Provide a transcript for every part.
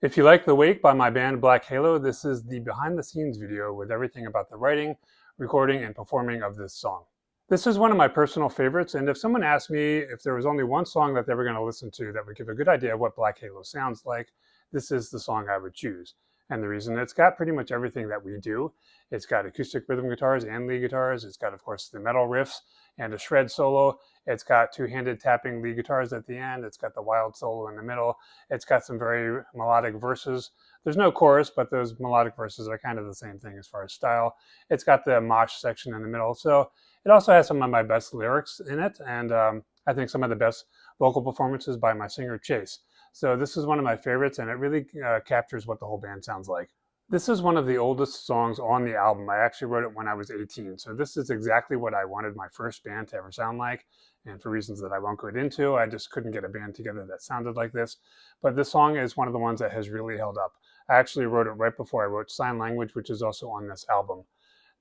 If you like The Wake by my band Black Halo, this is the behind the scenes video with everything about the writing, recording, and performing of this song. This is one of my personal favorites, and if someone asked me if there was only one song that they were going to listen to that would give a good idea of what Black Halo sounds like, this is the song I would choose. And the reason, it's got pretty much everything that we do. It's got acoustic rhythm guitars and lead guitars. It's got, of course, the metal riffs and a shred solo. It's got two-handed tapping lead guitars at the end. It's got the wild solo in the middle. It's got some very melodic verses. There's no chorus, but those melodic verses are kind of the same thing as far as style. It's got the mosh section in the middle. So it also has some of my best lyrics in it, and I think some of the best vocal performances by my singer Chase. So this is one of my favorites, and it really captures what the whole band sounds like. This is one of the oldest songs on the album. I actually wrote it when I was 18, so this is exactly what I wanted my first band to ever sound like. And for reasons that I won't go into, I just couldn't get a band together that sounded like this. But this song is one of the ones that has really held up. I actually wrote it right before I wrote Sign Language, which is also on this album.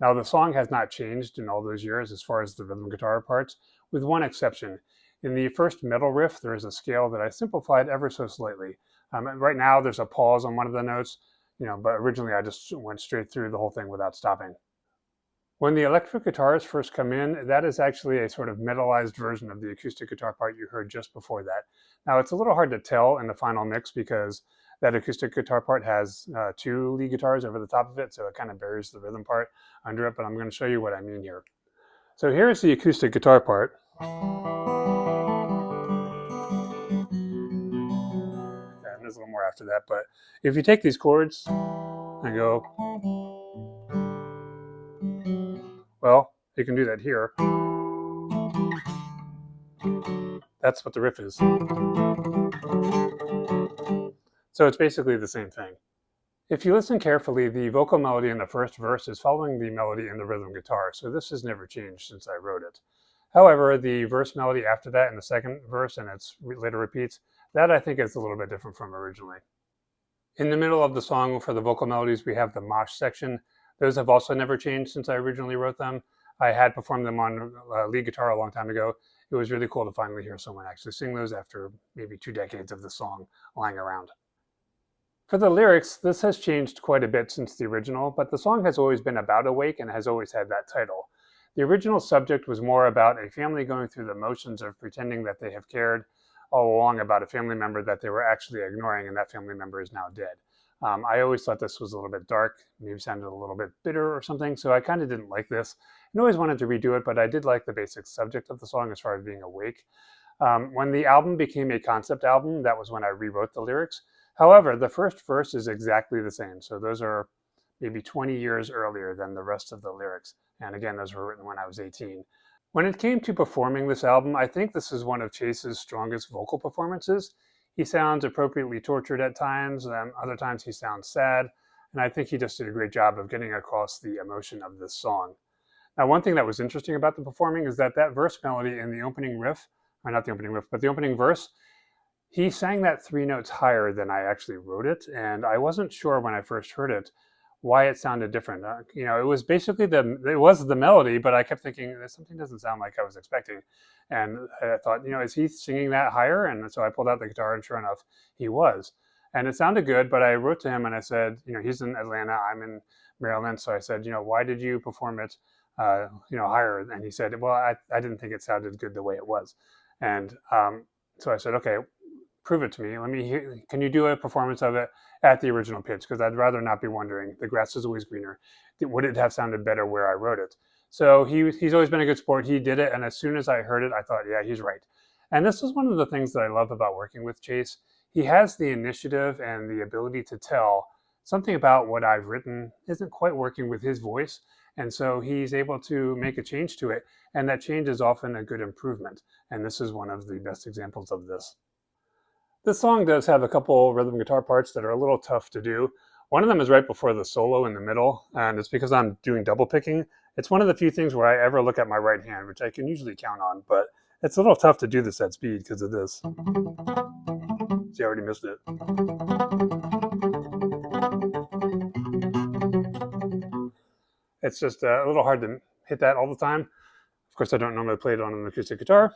Now, the song has not changed in all those years as far as the rhythm guitar parts, with one exception. In the first metal riff, there is a scale that I simplified ever so slightly. Right now, there's a pause on one of the notes, but originally I just went straight through the whole thing without stopping. When the electric guitars first come in, that is actually a sort of metalized version of the acoustic guitar part you heard just before that. Now, it's a little hard to tell in the final mix because that acoustic guitar part has two lead guitars over the top of it, so it kind of buries the rhythm part under it, but I'm going to show you what I mean here. So here's the acoustic guitar part. There's a little more after that, but if you take these chords and go, well, you can do that here. That's what the riff is. So it's basically the same thing. If you listen carefully, the vocal melody in the first verse is following the melody in the rhythm guitar, so this has never changed since I wrote it. However, the verse melody after that in the second verse, and it later repeats, that I think is a little bit different from originally. In the middle of the song for the vocal melodies, we have the mosh section. Those have also never changed since I originally wrote them. I had performed them on lead guitar a long time ago. It was really cool to finally hear someone actually sing those after maybe 2 decades of the song lying around. For the lyrics, this has changed quite a bit since the original, but the song has always been about a wake and has always had that title. The original subject was more about a family going through the motions of pretending that they have cared all along about a family member that they were actually ignoring, and that family member is now dead. I always thought this was a little bit dark, maybe sounded a little bit bitter or something, so I kind of didn't like this and always wanted to redo it, but I did like the basic subject of the song as far as being awake. When the album became a concept album, that was when I rewrote the lyrics. However, the first verse is exactly the same, so those are maybe 20 years earlier than the rest of the lyrics. And again, those were written when I was 18. When it came to performing this album, I think this is one of Chase's strongest vocal performances. He sounds appropriately tortured at times, and other times he sounds sad, and I think he just did a great job of getting across the emotion of this song. Now, one thing that was interesting about the performing is that verse melody in the opening riff, or not the opening riff, but the opening verse, he sang that 3 notes higher than I actually wrote it, and I wasn't sure when I first heard it why it sounded different. It was basically the melody, but I kept thinking something doesn't sound like I was expecting, and I thought, is he singing that higher? And so I pulled out the guitar, and sure enough, he was, and it sounded good. But I wrote to him and I said, he's in Atlanta, I'm in Maryland, so I said, why did you perform it, higher? And he said, well, I didn't think it sounded good the way it was, and so I said, okay, prove it to me. Let me hear. Can you do a performance of it at the original pitch? Because I'd rather not be wondering. The grass is always greener. Would it have sounded better where I wrote it? So he's always been a good sport. He did it, and as soon as I heard it, I thought, yeah, he's right. And this is one of the things that I love about working with Chase. He has the initiative and the ability to tell something about what I've written isn't quite working with his voice, and so he's able to make a change to it, and that change is often a good improvement. And this is one of the best examples of this. This song does have a couple rhythm guitar parts that are a little tough to do. One of them is right before the solo in the middle, and it's because I'm doing double picking. It's one of the few things where I ever look at my right hand, which I can usually count on, but it's a little tough to do this at speed because of this. See, I already missed it. It's just a little hard to hit that all the time. Of course, I don't normally play it on an acoustic guitar.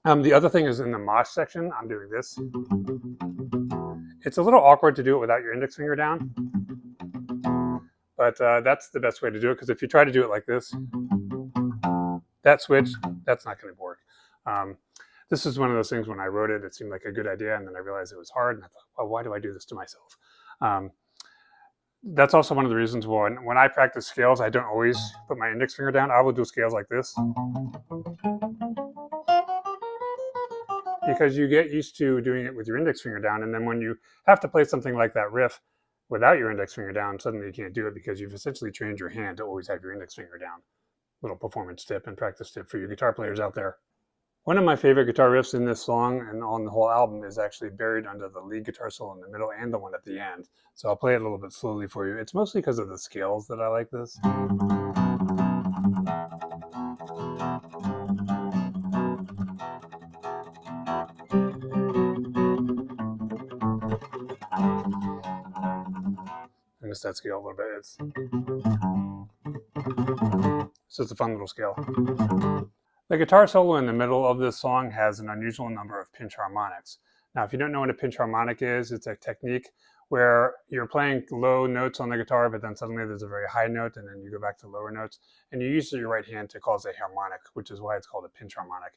The other thing is in the mosh section, I'm doing this. It's a little awkward to do it without your index finger down, but that's the best way to do it, because if you try to do it like this, that switch, that's not going to work. This is one of those things, when I wrote it, it seemed like a good idea, and then I realized it was hard, and I thought, well, why do I do this to myself? That's also one of the reasons why when I practice scales, I don't always put my index finger down. I will do scales like this, because you get used to doing it with your index finger down, and then when you have to play something like that riff without your index finger down, suddenly you can't do it, because you've essentially trained your hand to always have your index finger down. Little performance tip and practice tip for you guitar players out there. One of my favorite guitar riffs in this song and on the whole album is actually buried under the lead guitar solo in the middle and the one at the end. So I'll play it a little bit slowly for you. It's mostly because of the scales that I like this. I missed that scale a little bit. It's just a fun little scale. The guitar solo in the middle of this song has an unusual number of pinch harmonics. Now, if you don't know what a pinch harmonic is, it's a technique where you're playing low notes on the guitar, but then suddenly there's a very high note, and then you go back to lower notes, and you use your right hand to cause a harmonic, which is why it's called a pinch harmonic.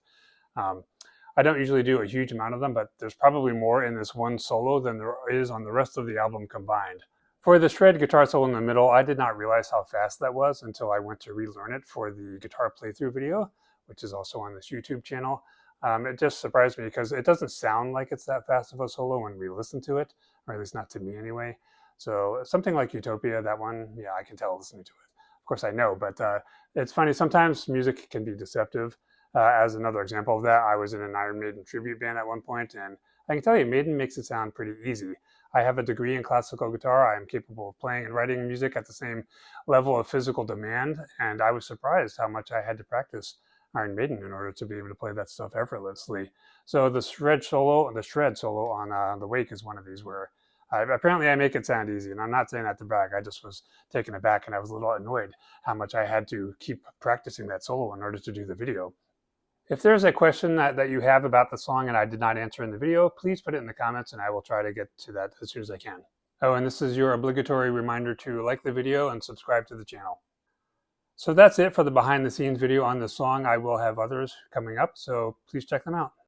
I don't usually do a huge amount of them, but there's probably more in this one solo than there is on the rest of the album combined. For the shred guitar solo in the middle, I did not realize how fast that was until I went to relearn it for the guitar playthrough video, which is also on this YouTube channel. It just surprised me, because it doesn't sound like it's that fast of a solo when we listen to it, or at least not to me anyway. So something like Utopia, that one, yeah, I can tell listening to it. Of course I know, but it's funny, sometimes music can be deceptive. As another example of that, I was in an Iron Maiden tribute band at one point, and I can tell you, Maiden makes it sound pretty easy. I have a degree in classical guitar. I am capable of playing and writing music at the same level of physical demand, and I was surprised how much I had to practice Iron Maiden in order to be able to play that stuff effortlessly. So the shred solo on The Wake is one of these where apparently I make it sound easy, and I'm not saying that to brag. I just was taken aback, and I was a little annoyed how much I had to keep practicing that solo in order to do the video. If there's a question that you have about the song and I did not answer in the video, please put it in the comments, and I will try to get to that as soon as I can. Oh, and this is your obligatory reminder to like the video and subscribe to the channel. So that's it for the behind the scenes video on this song. I will have others coming up, so please check them out.